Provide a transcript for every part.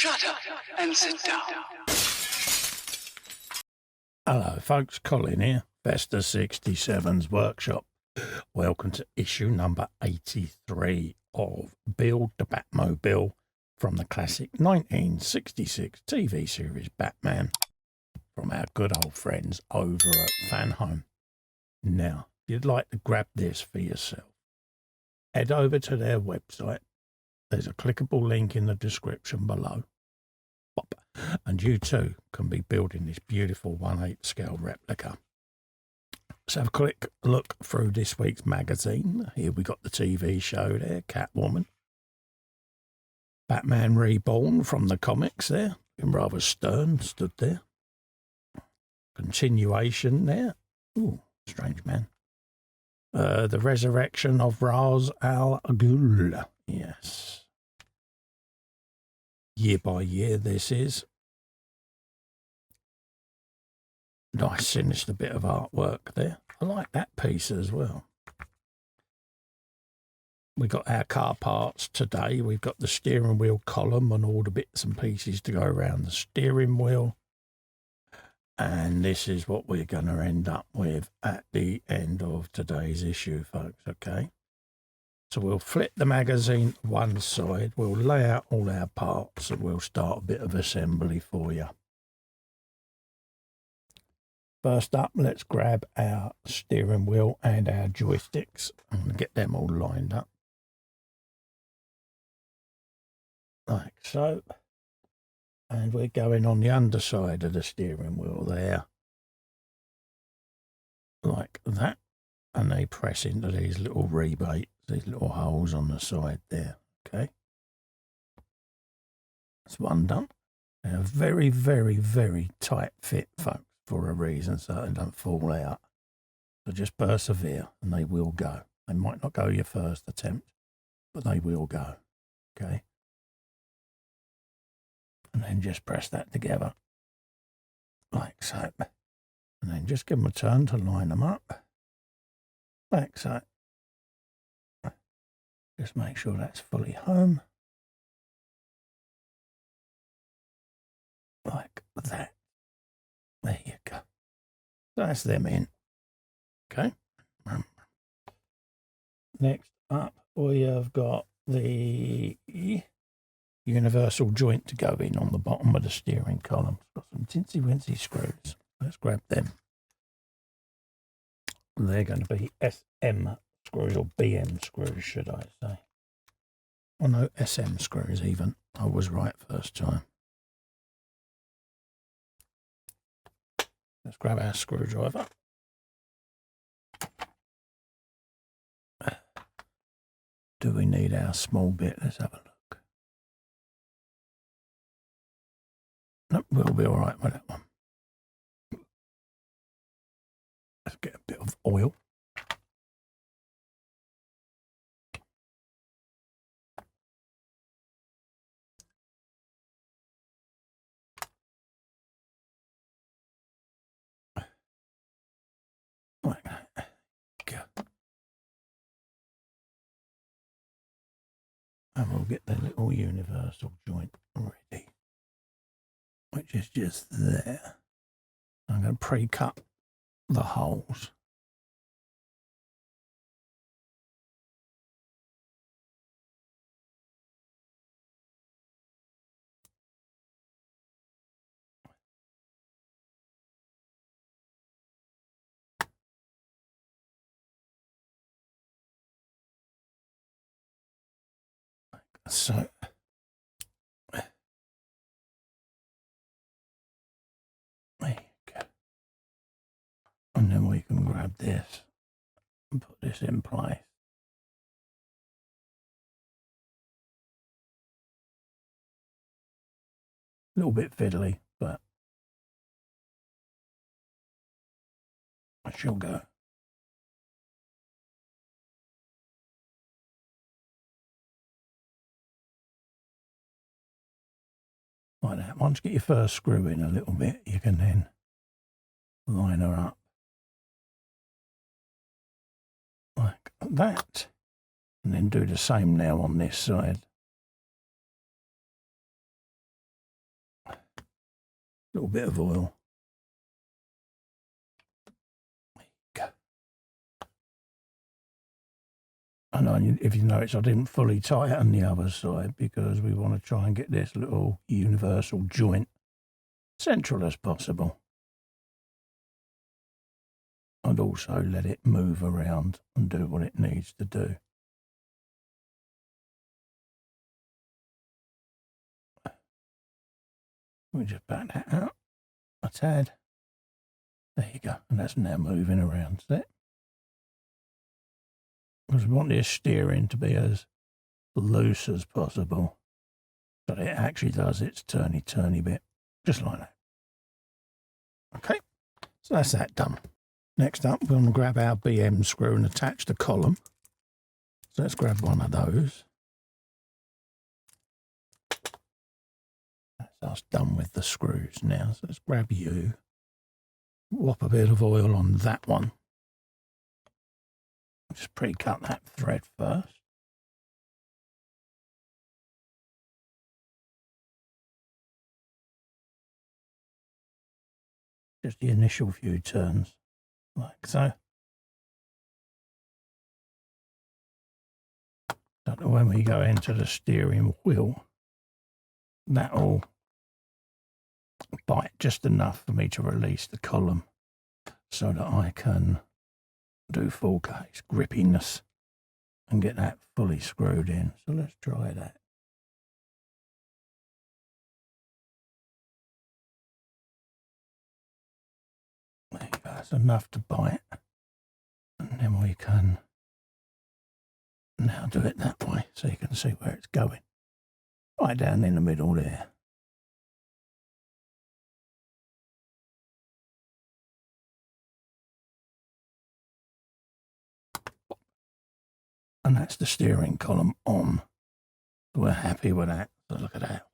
Shut up and sit down. Hello folks, Colin here, Vesta 67's workshop. Welcome to issue number 83 of Build the Batmobile from the classic 1966 TV series Batman from our good old friends over at Fanhome. Now, if you'd like to grab this for yourself, head over to their website. There's a clickable link in the description below. And you too can be building this beautiful 1/8 scale replica. Let's have a quick look through this week's magazine. Here we got the TV show there, Catwoman. Batman Reborn from the comics there, looking rather stern, stood there. Continuation there. Ooh, strange man. The resurrection of Ra's al Ghul. Yes. Year by year this is. Nice sinister bit of artwork there. I like that piece as well. We got our car parts today. We've got the steering wheel column and all the bits and pieces to go around the steering wheel. And this is what we're going to end up with at the end of today's issue, folks, okay? So we'll flip the magazine one side, we'll lay out all our parts, and we'll start a bit of assembly for you. First up, let's grab our steering wheel and our joysticks and get them all lined up. Like so. And we're going on the underside of the steering wheel there. Like that. And they press into these little rebates, these little holes on the side there. Okay. That's one done. They're a very, very, very tight fit, folks, for a reason, so they don't fall out. So just persevere and they will go. They might not go your first attempt, but they will go. Okay. And then just press that together. Like so. And then just give them a turn to line them up. Like so. Just make sure that's fully home. Like that. There you go. That's them in. Okay. Next up, we have got the universal joint to go in on the bottom of the steering column. It's got some tinsy-wincy screws. Let's grab them. They're going to be SM screws, or BM screws, should I say. Oh no, SM screws even. I was right first time. Let's grab our screwdriver. Do we need our small bit? Let's have a look. Nope, we'll be all right with that one. Let's get a bit of oil. Like that. Go. And we'll get the little universal joint ready, which is just there. I'm going to pre-cut the holes. So there you go. And then we can grab this and put this in place. A little bit fiddly, but I shall go. Like that. Once you get your first screw in a little bit, you can then line her up. Like that. And then do the same now on this side. little bit of oil. There you go. And if you notice, I didn't fully tighten the other side because we want to try and get this little universal joint central as possible. And also let it move around and do what it needs to do. We just back that out a tad. There you go. And that's now moving around. See it? Because we want this steering to be as loose as possible. But it actually does its turny bit. Just like that. Okay. So that's that done. Next up, we're going to grab our BM screw and attach the column. So let's grab one of those. That's us done with the screws now. So let's grab you. Whop a bit of oil on that one. Just pre-cut that thread first. Just the initial few turns, like so. So that when we go into the steering wheel, that'll bite just enough for me to release the column so that I can do full case grippiness and get that fully screwed in. So let's try that. There you go, that's enough to bite. And then we can now do it that way so you can see where it's going. Right down in the middle there. And that's the steering column on. We're happy with that. So look at that.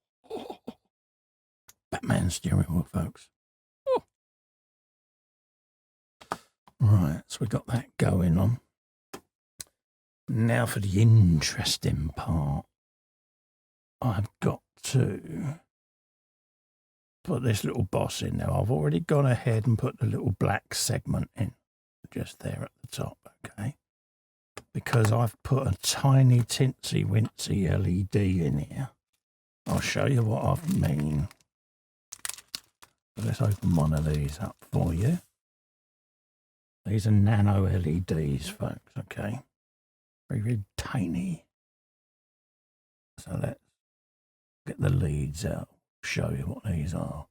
Batman steering wheel, folks. Oh. Right, so we got that going on. Now for the interesting part. I've got to put this little boss in now. I've already gone ahead and put the little black segment in. Just there at the top, okay? Because I've put a tiny tinsy wincy LED in here. I'll show you what I mean. So let's open one of these up for you. These are nano LEDs, folks, okay? Very, very tiny. So let's get the leads out, show you what these are.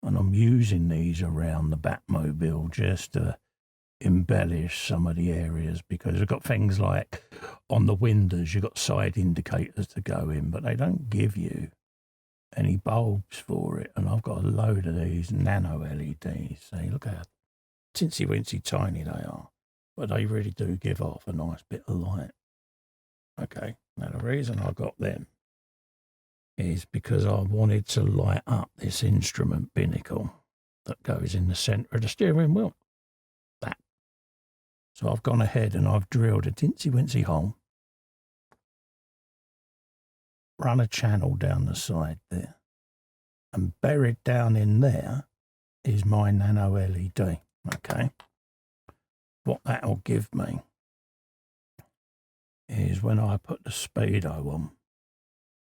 And I'm using these around the Batmobile just to embellish some of the areas, because we've got things like on the windows you've got side indicators to go in, but they don't give you any bulbs for it. And I've got a load of these nano LEDs. See, look how tinsy wincy tiny they are, but they really do give off a nice bit of light. Okay, now the reason I got them is because I wanted to light up this instrument binnacle that goes in the centre of the steering wheel. That. So I've gone ahead and I've drilled a tinsy wincy hole, run a channel down the side there, and buried down in there is my nano LED. Okay. What that'll give me is when I put the speedo on,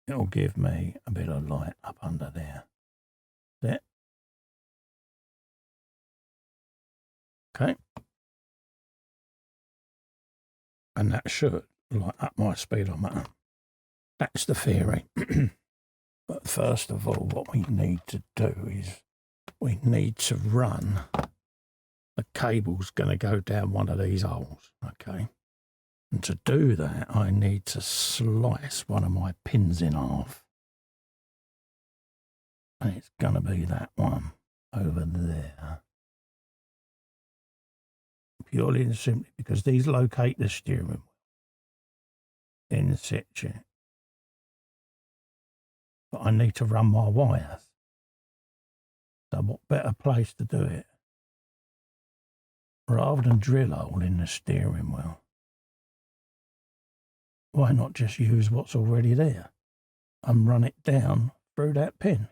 it'll give me a bit of light up under there. There. Okay. And that should light up my speedometer. That's the theory. But first of all, what we need to do is we need to run the cable's going to go down one of these holes, okay? And to do that, I need to slice one of my pins in half. And it's going to be that one over there. Purely and simply because these locate the steering wheel in situ. But I need to run my wires. So what better place to do it? Rather than drill a hole in the steering wheel, why not just use what's already there and run it down through that pin?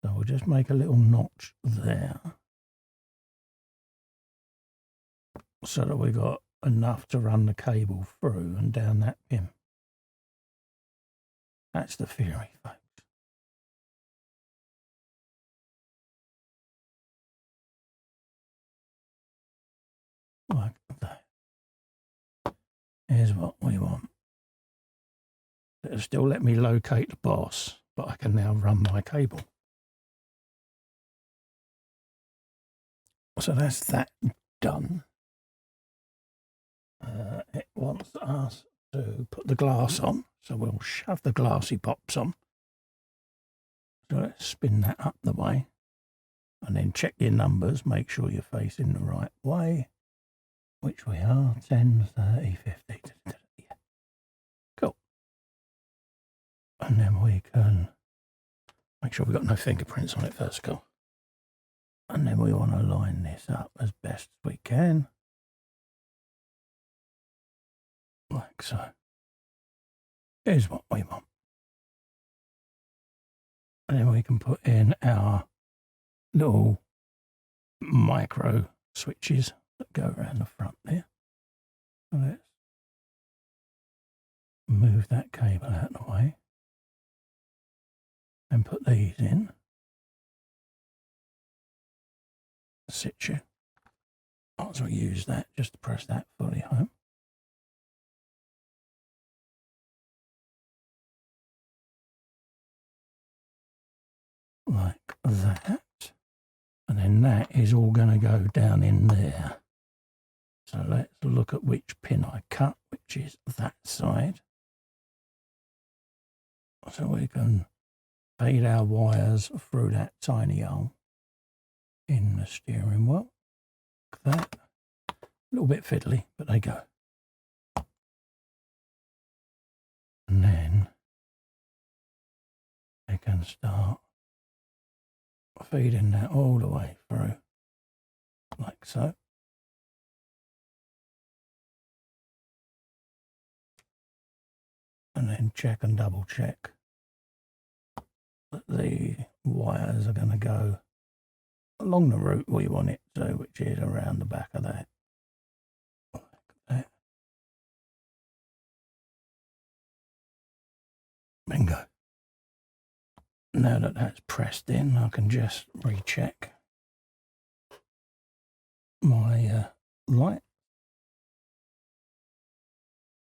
So we'll just make a little notch there so that we got enough to run the cable through and down that pin. That's the theory, folks. Like that. Here's what we want. It'll still let me locate the boss, but I can now run my cable. So that's that done. It wants us to put the glass on, so we'll shove the glassy pops on. So let's spin that up the way, and then check your numbers, make sure you're facing the right way, which we are, 10, 30, 50. Yeah. Cool. And then we can make sure we've got no fingerprints on it first, cool. And then we want to line this up as best as we can. Like so. Here's what we want. And then we can put in our little micro switches that go around the front there. So let's move that cable out of the way and put these in. Situ. Might as well use that just to press that fully home. Like that. And then that is all going to go down in there. So let's look at which pin I cut, which is that side. So we can feed our wires through that tiny hole in the steering wheel. Like that. A little bit fiddly, but they go. And then they can start feeding that all the way through, like so. And then check and double check that the wires are going to go along the route we want it to, which is around the back of that. Like that. Bingo. Now that that's pressed in, I can just recheck my light.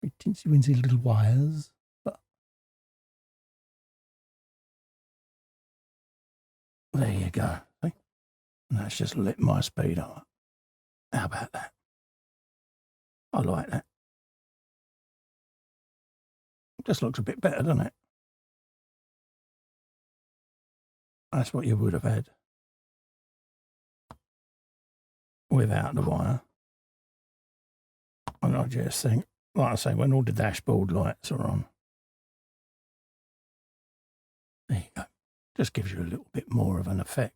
Very teensy-weensy little wires, but there you go. See? And that's just lit my speed up. How about that? I like that. Just looks a bit better, doesn't it? That's what you would have had without the wire. And I just think, like I say, when all the dashboard lights are on, there you go. Just gives you a little bit more of an effect.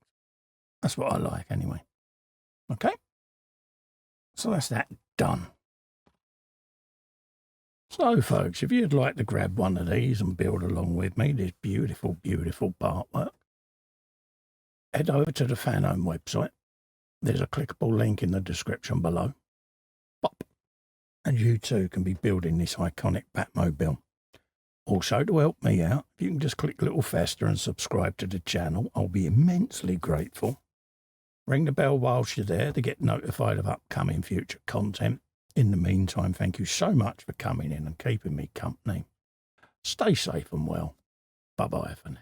That's what I like anyway. Okay? So that's that done. So folks, if you'd like to grab one of these and build along with me, this beautiful, beautiful Partwork, head over to the Fanhome website. There's a clickable link in the description below. Pop. And you too can be building this iconic Batmobile. Also, to help me out, if you can just click little faster and subscribe to the channel, I'll be immensely grateful. Ring the bell whilst you're there to get notified of upcoming future content. In the meantime, thank you so much for coming in and keeping me company. Stay safe and well. Bye-bye for now.